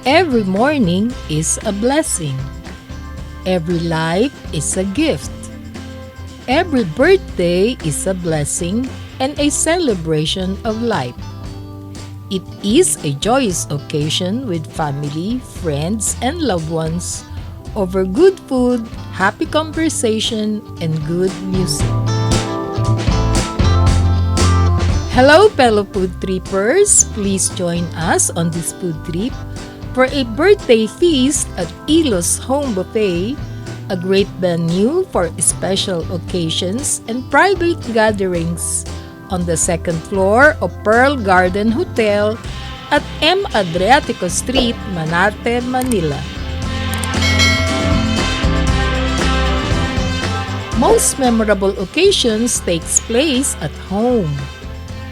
Every morning is a blessing. Every life is a gift. Every birthday is a blessing and a celebration of life. It is a joyous occasion with family, friends, and loved ones over good food, happy conversation, and good music. Hello, fellow food trippers! Please join us on this food trip for a birthday feast at Illo's Home Buffet, a great venue for special occasions and private gatherings on the second floor of Pearl Garden Hotel at Adriatico St, Malate, Manila. Most memorable occasions takes place at home.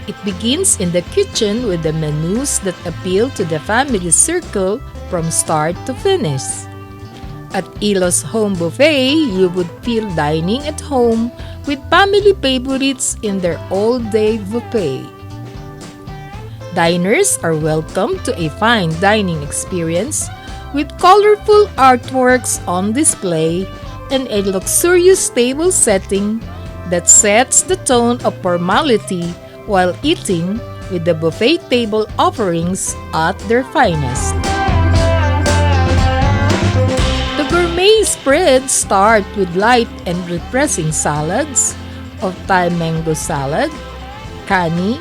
It begins in the kitchen with the menus that appeal to the family circle from start to finish. At Illo's Home Buffet, you would feel dining at home with family favorites in their all-day buffet. Diners are welcome to a fine dining experience with colorful artworks on display and a luxurious table setting that sets the tone of formality while eating with the buffet table offerings at their finest. The gourmet spreads start with light and refreshing salads of Thai mango salad, kani,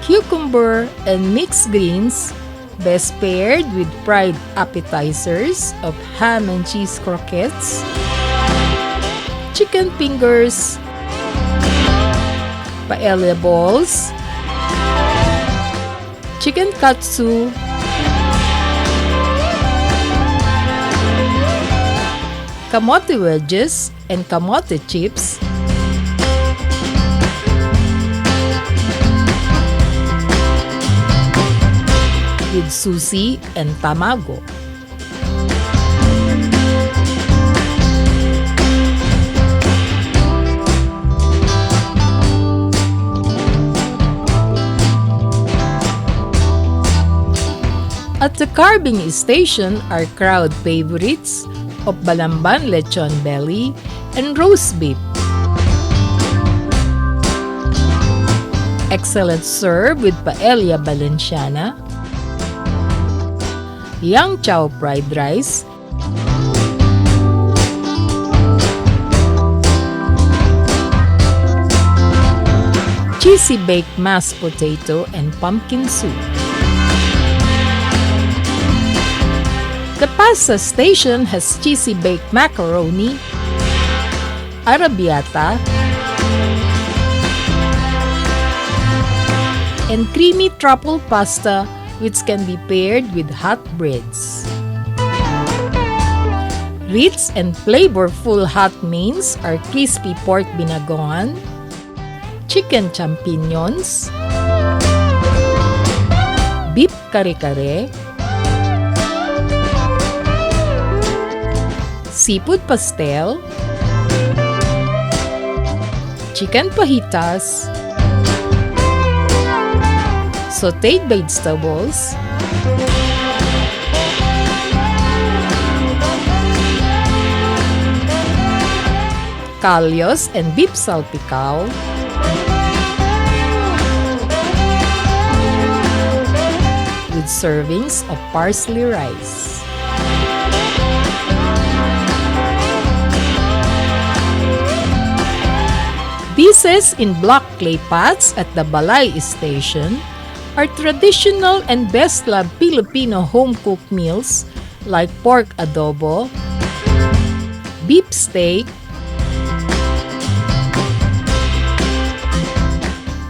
cucumber, and mixed greens, best paired with fried appetizers of ham and cheese croquettes, chicken fingers, paella balls, chicken katsu, kamote wedges and kamote chips, with sushi and tamago. At the carving station are crowd favorites of balamban lechon belly and roast beef. Excellent serve with paella valenciana, yang chow fried rice, cheesy baked mashed potato and pumpkin soup. The pasta station has cheesy baked macaroni, arrabbiata, and creamy truffle pasta which can be paired with hot breads. Rich and flavorful hot mains are crispy pork binagongan, chicken champignons, beef kare-kare, seafood pastel, chicken fajitas, sauteed vegetables, callos and beef salpicao, with servings of parsley rice. Dishes in block clay pots at the Balay Station are traditional and best-loved Filipino home-cooked meals like pork adobo, beef steak,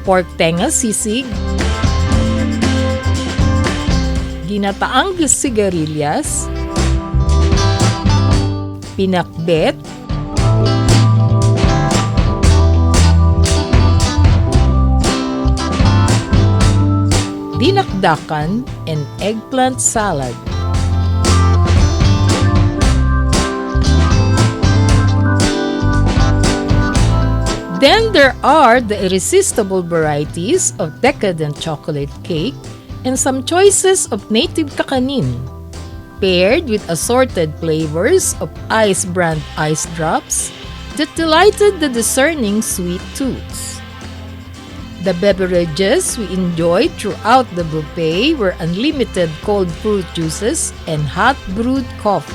pork tenga sisig, ginataang sigarilyas, pinakbet, dinakdakan, and eggplant salad. Then there are the irresistible varieties of decadent chocolate cake and some choices of native kakanin, paired with assorted flavors of ice brand ice drops that delighted the discerning sweet tooths. The beverages we enjoyed throughout the buffet were unlimited cold fruit juices and hot brewed coffee.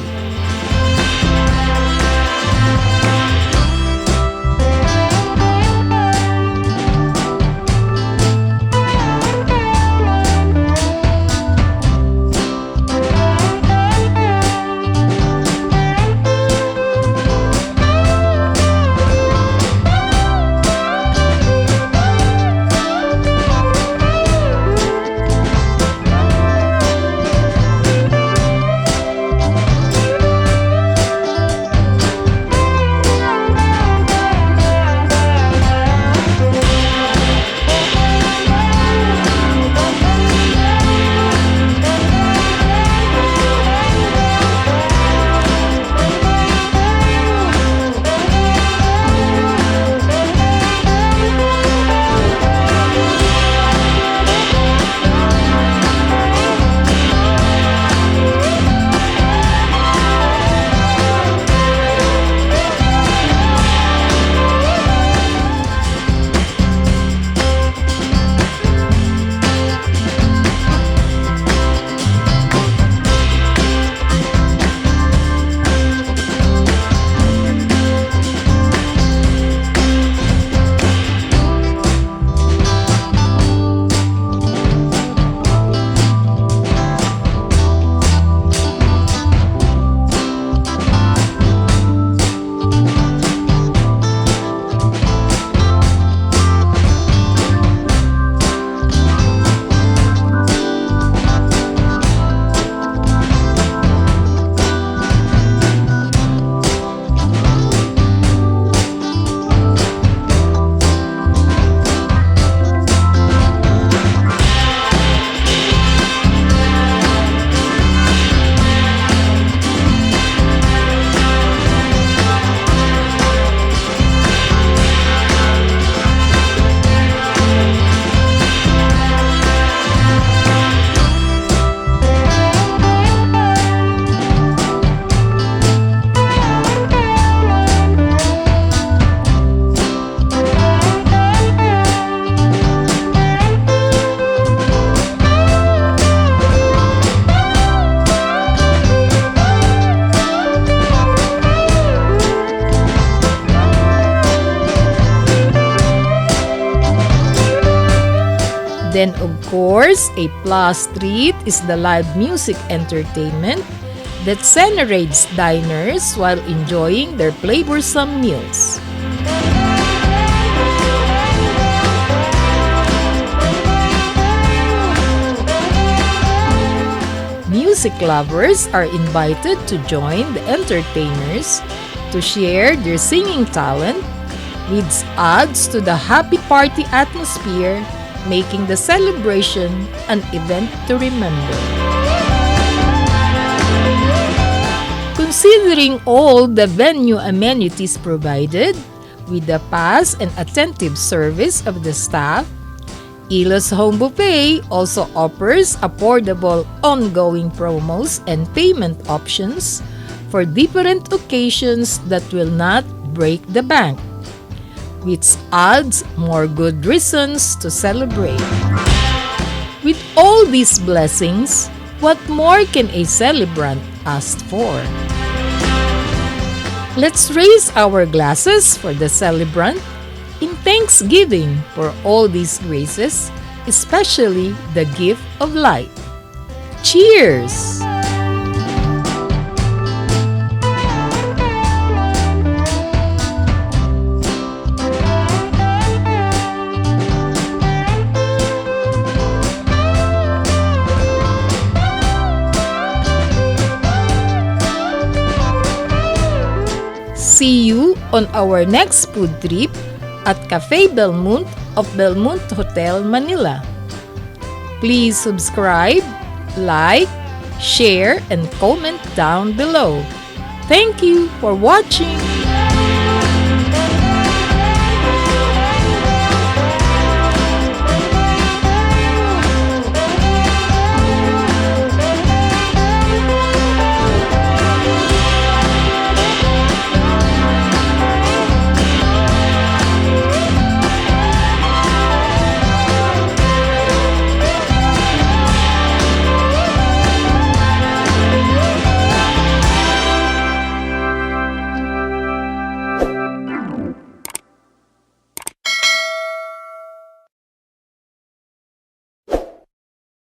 Then of course, a plus treat is the live music entertainment that serenades diners while enjoying their flavorsome meals. Music lovers are invited to join the entertainers to share their singing talent, which adds to the happy party atmosphere, making the celebration an event to remember. Considering all the venue amenities provided, with the fast and attentive service of the staff, Illo's Home Buffet also offers affordable ongoing promos and payment options for different occasions that will not break the bank, which adds more good reasons to celebrate. With all these blessings, what more can a celebrant ask for? Let's raise our glasses for the celebrant in thanksgiving for all these graces, especially the gift of life. Cheers! See you on our next food trip at Cafe Belmont of Belmont Hotel, Manila. Please subscribe, like, share, and comment down below. Thank you for watching.